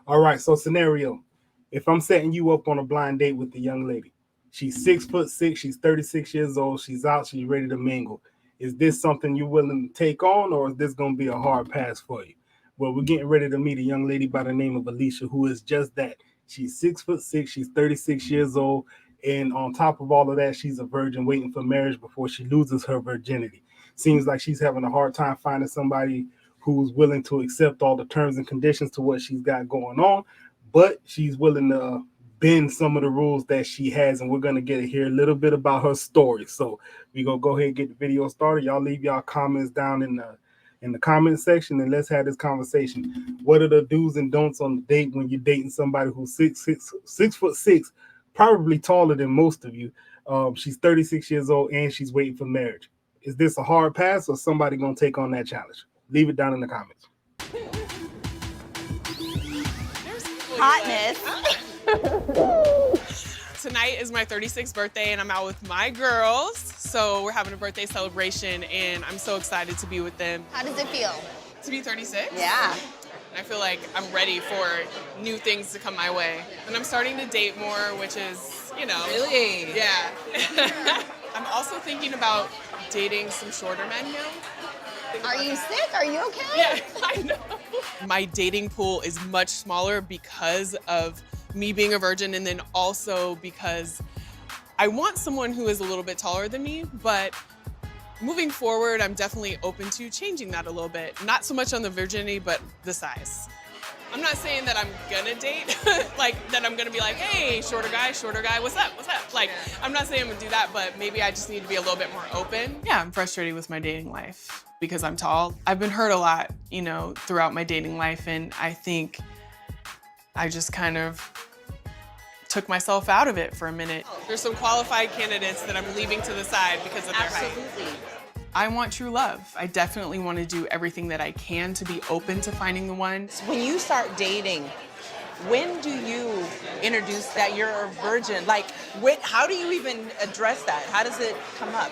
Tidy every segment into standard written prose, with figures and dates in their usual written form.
All right, so scenario. If I'm setting you up on a blind date with the young lady, she's 6'6", she's 36 years old, she's out, she's ready to mingle. Is this something you're willing to take on, or is this gonna be a hard pass for you? Well, we're getting ready to meet a young lady by the name of Alicia, who is just that. She's 6'6", she's 36 years old, and on top of all of that, she's a virgin waiting for marriage before she loses her virginity. Seems like she's having a hard time finding somebody who's willing to accept all the terms and conditions to what she's got going on, but she's willing to bend some of the rules that she has, and we're gonna get to hear a little bit about her story. So we gonna go ahead and get the video started. Y'all leave y'all comments down in the comment section, and let's have this conversation. What are the do's and don'ts on the date when you're dating somebody who's 6'6", probably taller than most of you? She's 36 years old and she's waiting for marriage. Is this a hard pass, or somebody gonna take on that challenge? Leave it down in the comments. Hotness. Tonight is my 36th birthday and I'm out with my girls. So we're having a birthday celebration and I'm so excited to be with them. How does it feel? To be 36? Yeah. I feel like I'm ready for new things to come my way. And I'm starting to date more, which is, you know. Really? Yeah. I'm also thinking about dating some shorter men now. Are you sick? Are you okay? Yeah, I know. My dating pool is much smaller because of me being a virgin, and then also because I want someone who is a little bit taller than me, but moving forward, I'm definitely open to changing that a little bit. Not so much on the virginity, but the size. I'm not saying that I'm gonna date, like that I'm gonna be like, hey, shorter guy, what's up, what's up? Like, I'm not saying I'm gonna do that, but maybe I just need to be a little bit more open. Yeah, I'm frustrated with my dating life because I'm tall. I've been hurt a lot, you know, throughout my dating life, and I think I just kind of took myself out of it for a minute. There's some qualified candidates that I'm leaving to the side because of their height. Absolutely. I want true love. I definitely want to do everything that I can to be open to finding the one. When you start dating, when do you introduce that you're a virgin? Like, how do you even address that? How does it come up?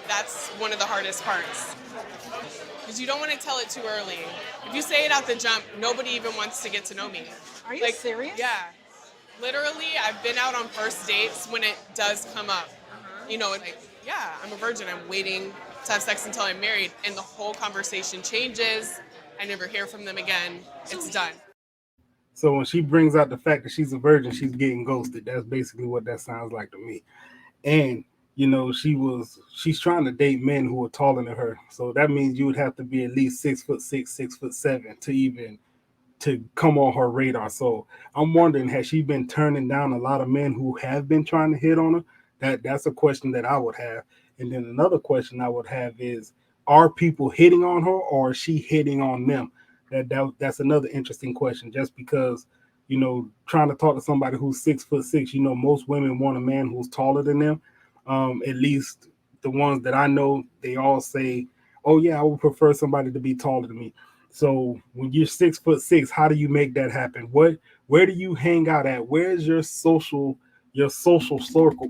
That's one of the hardest parts. Because you don't want to tell it too early. If you say it out the jump, nobody even wants to get to know me. Are you serious? Yeah. Literally, I've been out on first dates when it does come up. You know, like, yeah, I'm a virgin. I'm waiting to have sex until I'm married. And the whole conversation changes. I never hear from them again. It's done. So when she brings out the fact that she's a virgin, she's getting ghosted. That's basically what that sounds like to me. And you know, she's trying to date men who are taller than her. So that means you would have to be at least 6'6", 6'7" to even to come on her radar. So I'm wondering, has she been turning down a lot of men who have been trying to hit on her? That's a question that I would have. And then another question I would have is, are people hitting on her, or is she hitting on them? That's another interesting question. Just because, you know, trying to talk to somebody who's 6'6", you know, most women want a man who's taller than them. At least the ones that I know, they all say, oh yeah, I would prefer somebody to be taller than me. So when you're 6'6", how do you make that happen? Where do you hang out at? Where is your social circle?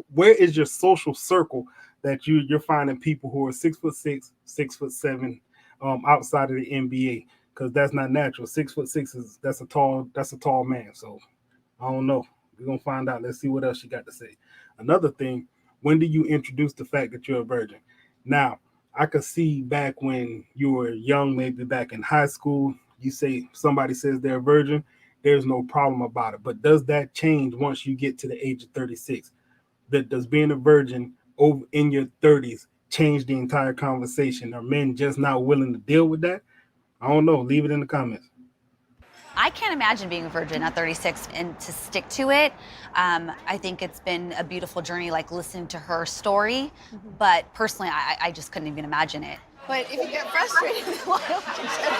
Where is your social circle that you're finding people who are 6'6", 6'7", outside of the NBA? Because that's not natural. 6'6" that's a tall man. So I don't know. We're gonna find out. Let's see what else you got to say. Another thing, when do you introduce the fact that you're a virgin? Now, I could see back when you were young, maybe back in high school, you say somebody says they're a virgin, there's no problem about it. But does that change once you get to the age of 36? Does being a virgin over in your 30s change the entire conversation? Are men just not willing to deal with that? I don't know. Leave it in the comments. I can't imagine being a virgin at 36 and to stick to it. I think it's been a beautiful journey, like listening to her story. But personally, I just couldn't even imagine it. But if you get frustrated, why don't you just do it?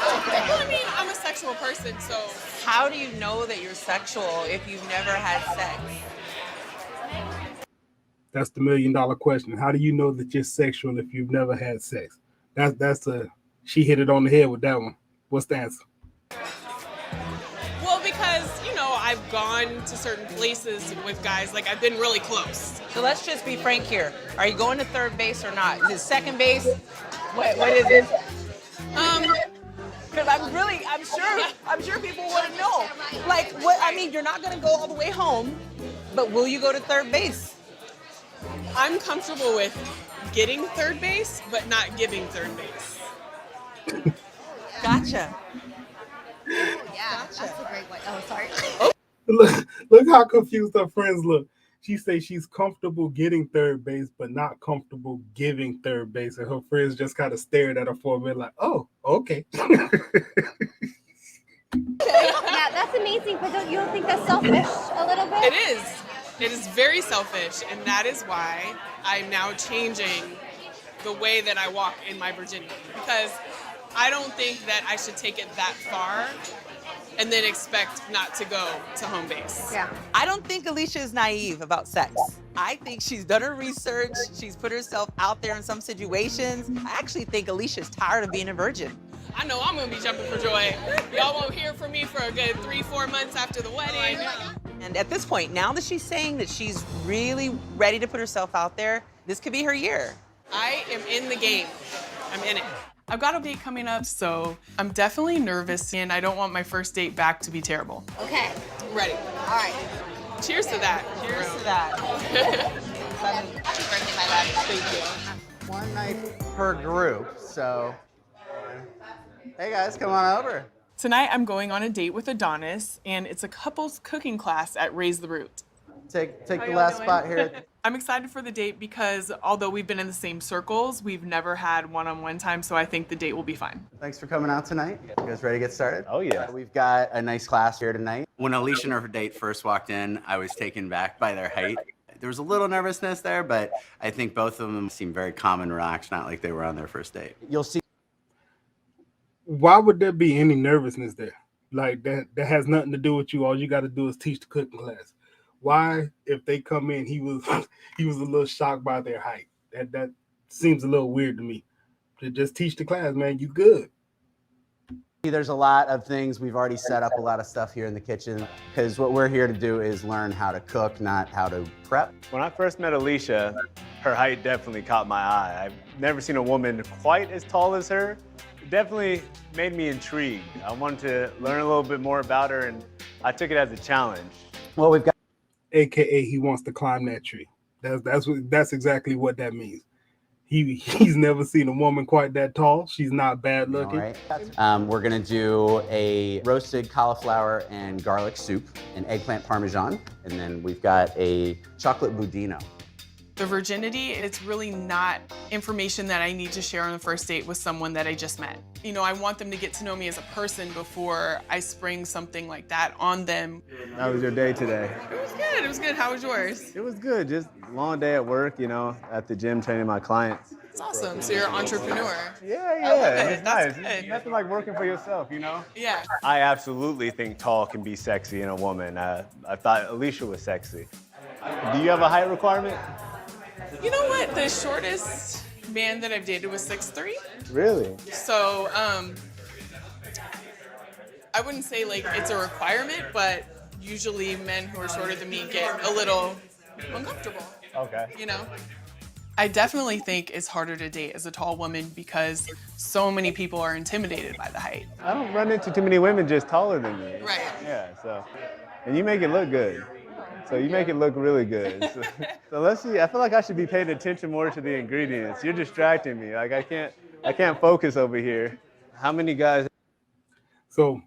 Well, I mean, I'm a sexual person, so How do you know that you're sexual if you've never had sex? That's the $1 million question. How do you know that you're sexual if you've never had sex? She hit it on the head with that one. What's the answer? well, because, you know, I've gone to certain places with guys, like I've been really close. So let's just be frank here. Are you going to third base or not? Is it second base? What is it? I'm sure people want to know. Like, what? I mean, you're not gonna go all the way home, but will you go to third base? I'm comfortable with getting third base, but not giving third base. Gotcha. Yeah, that's a great way. Oh, sorry. Look how confused her friends look. She says she's comfortable getting third base, but not comfortable giving third base. And her friends just kind of stared at her for a minute like, oh, okay. Yeah, that's amazing, but you don't think that's selfish a little bit? It is. It is very selfish, and that is why I'm now changing the way that I walk in my virginity. Because I don't think that I should take it that far and then expect not to go to home base. Yeah. I don't think Alicia is naive about sex. I think she's done her research. She's put herself out there in some situations. I actually think Alicia's tired of being a virgin. I know I'm gonna be jumping for joy. Y'all won't hear from me for a good 3-4 months after the wedding. And at this point, now that she's saying that she's really ready to put herself out there, this could be her year. I am in the game. I'm in it. I've got a date coming up, so I'm definitely nervous, and I don't want my first date back to be terrible. Okay. Ready. All right. Cheers to that. Here's to that. Happy birthday, my love. Thank you. One night per group, so. Hey guys, come on over. Tonight I'm going on a date with Adonis, and it's a couples cooking class at Raise the Root. Take the y'all last doing? spot here. I'm excited for the date because although we've been in the same circles, we've never had one-on-one time, so I think the date will be fine. Thanks for coming out tonight. You guys ready to get started? Oh, yeah. We've got a nice class here tonight. When Alicia and her date first walked in, I was taken back by their height. There was a little nervousness there, but I think both of them seemed very calm and relaxed, not like they were on their first date. You'll see. Why would there be any nervousness there? Like that has nothing to do with you. All you got to do is teach the cooking class. Why, if they come in, he was a little shocked by their height. That seems a little weird to me. To just teach the class, man, you good. There's a lot of things. We've already set up a lot of stuff here in the kitchen because what we're here to do is learn how to cook, not how to prep. When I first met Alicia, her height definitely caught my eye. I've never seen a woman quite as tall as her. It definitely made me intrigued. I wanted to learn a little bit more about her, and I took it as a challenge. Well, we've got AKA he wants to climb that tree. That's exactly what that means. He's never seen a woman quite that tall. She's not bad looking. all right. We're gonna do a roasted cauliflower and garlic soup, an eggplant parmesan, and then we've got a chocolate budino. The virginity, it's really not information that I need to share on the first date with someone that I just met. You know, I want them to get to know me as a person before I spring something like that on them. How was your day today? It was good. It was good. How was yours? It was good. Just a long day at work, you know, at the gym training my clients. It's awesome. So you're an entrepreneur. Yeah. I love it. It's That's nice. good. Nothing like working for yourself, you know? Yeah. I absolutely think tall can be sexy in a woman. I thought Alicia was sexy. Do you have a height requirement? You know what? The shortest man that I've dated was 6'3". Really? So I wouldn't say like it's a requirement, but usually men who are shorter than me get a little uncomfortable. Okay. You know? I definitely think it's harder to date as a tall woman because so many people are intimidated by the height. I don't run into too many women just taller than me. Right. Yeah, so, and you make it look good. So you make it look really good. So let's see, I feel like I should be paying attention more to the ingredients. You're distracting me. Like I can't focus over here. How many guys? So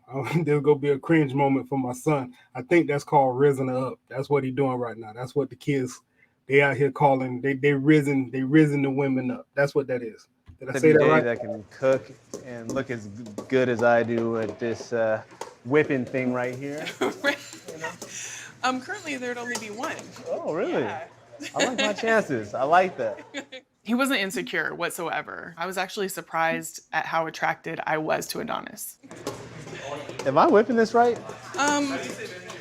there's gonna be a cringe moment for my son. I think that's called risen up. That's what he's doing right now. That's what the kids they out here calling. They risen the women up. That's what that is. Did I say that right? That can cook and look as good as I do at this whipping thing right here. Currently there'd only be one. Oh, really? Yeah. I like my chances. I like that. He wasn't insecure whatsoever. I was actually surprised at how attracted I was to Adonis. Am I whipping this right? Am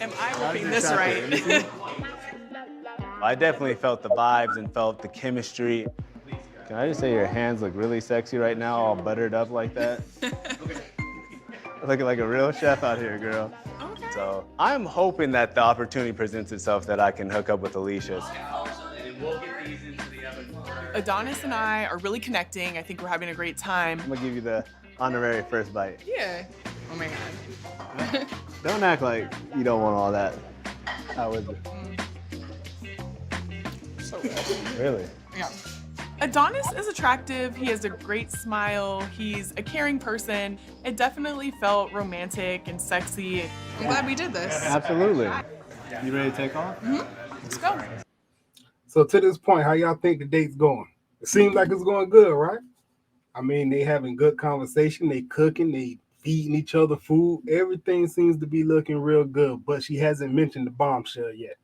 I whipping this right? I definitely felt the vibes and felt the chemistry. Can I just say your hands look really sexy right now, all buttered up like that? Looking like a real chef out here, girl. Okay. So I'm hoping that the opportunity presents itself that I can hook up with Alicia. Adonis and I are really connecting. I think we're having a great time. I'm gonna give you the on the very first bite. Yeah. Oh my God. Don't act like you don't want all that. How was it? So good. Really? Yeah. Adonis is attractive. He has a great smile. He's a caring person. It definitely felt romantic and sexy. I'm glad we did this. Absolutely. You ready to take off? Let's go. So to this point, how y'all think the date's going? It seems like it's going good, right? I mean, they having good conversation, they cooking, they feeding each other food. Everything seems to be looking real good, but she hasn't mentioned the bombshell yet.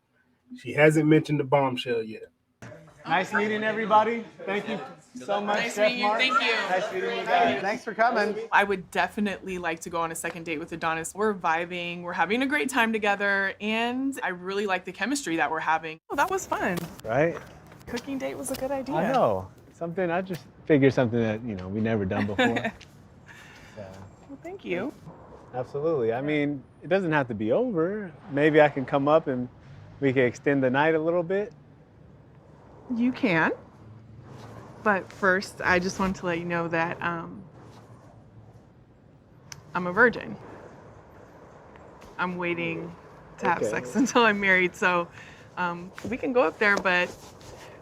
Nice meeting everybody. Thank you so much, Nice Chef meeting you. Mark. Thank you. Nice meeting you guys. Thanks for coming. I would definitely like to go on a second date with Adonis. We're vibing, we're having a great time together, and I really like the chemistry that we're having. Oh, that was fun. Right? Cooking date was a good idea. I know. I just figured something that, we never done before. Well, thank you. Absolutely. I mean, it doesn't have to be over. Maybe I can come up and we can extend the night a little bit. You can. But first, I just wanted to let you know that I'm a virgin. I'm waiting to have Okay. sex until I'm married, so we can go up there, but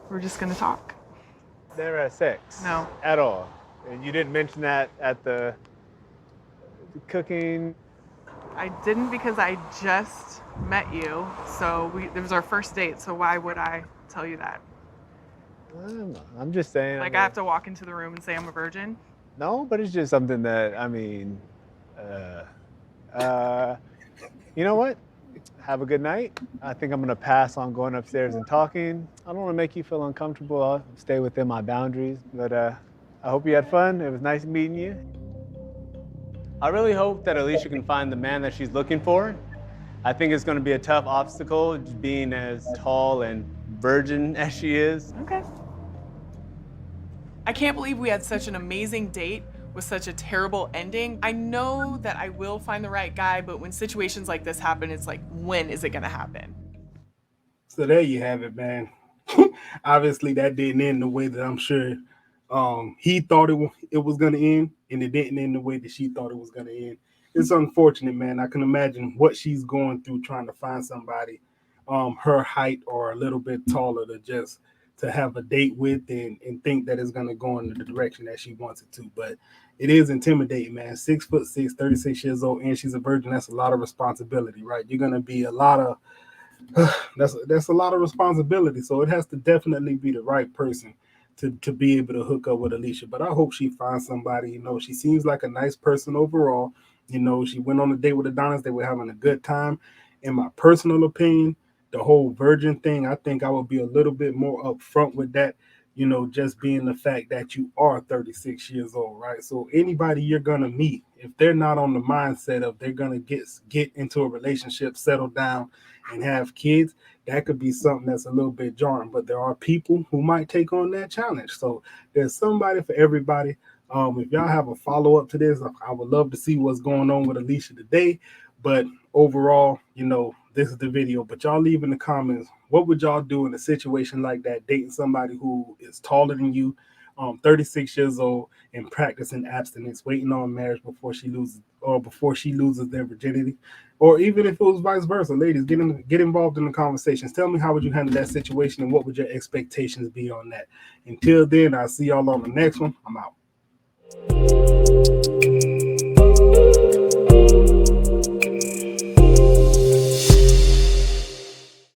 we're just gonna talk. Never had sex. No. At all. And you didn't mention that at the cooking. I didn't because I just met you, so it was our first date, so why would I tell you that? I'm just saying. Like, I have to walk into the room and say I'm a virgin? No, but it's just something that, you know what? Have a good night. I think I'm gonna pass on going upstairs and talking. I don't wanna make you feel uncomfortable. I'll stay within my boundaries, but I hope you had fun. It was nice meeting you. I really hope that Alicia can find the man that she's looking for. I think it's gonna be a tough obstacle, just being as tall and virgin as she is. Okay. I can't believe we had such an amazing date with such a terrible ending. I know that I will find the right guy, but when situations like this happen, it's like, when is it gonna happen? So there you have it, man. Obviously, that didn't end the way that I'm sure he thought it was going to end, and it didn't end the way that she thought it was going to end. It's unfortunate, man. I can imagine what she's going through trying to find somebody her height or a little bit taller to have a date with and think that it's going to go in the direction that she wants it to. But it is intimidating, man. 6'6", 36 years old, and she's a virgin. That's a lot of responsibility, right? You're going to be a lot of that's a lot of responsibility. So it has to definitely be the right person to be able to hook up with Alicia. But I hope she finds somebody. She seems like a nice person overall. She went on a date with Adonis. They were having a good time. In my personal opinion, the whole virgin thing, I think I would be a little bit more upfront with that, just being the fact that you are 36 years old, right? So anybody you're going to meet, if they're not on the mindset of they're going to get into a relationship, settle down, and have kids, that could be something that's a little bit jarring. But there are people who might take on that challenge. So there's somebody for everybody. If y'all have a follow-up to this, I would love to see what's going on with Alicia today. But overall, this is the video. But y'all leave in the comments, what would y'all do in a situation like that, dating somebody who is taller than you, 36 years old, and practicing abstinence, waiting on marriage before she loses their virginity? Or even if it was vice versa, ladies, get involved in the conversations. Tell me, how would you handle that situation, and what would your expectations be on that? Until then, I'll see y'all on the next one. I'm out.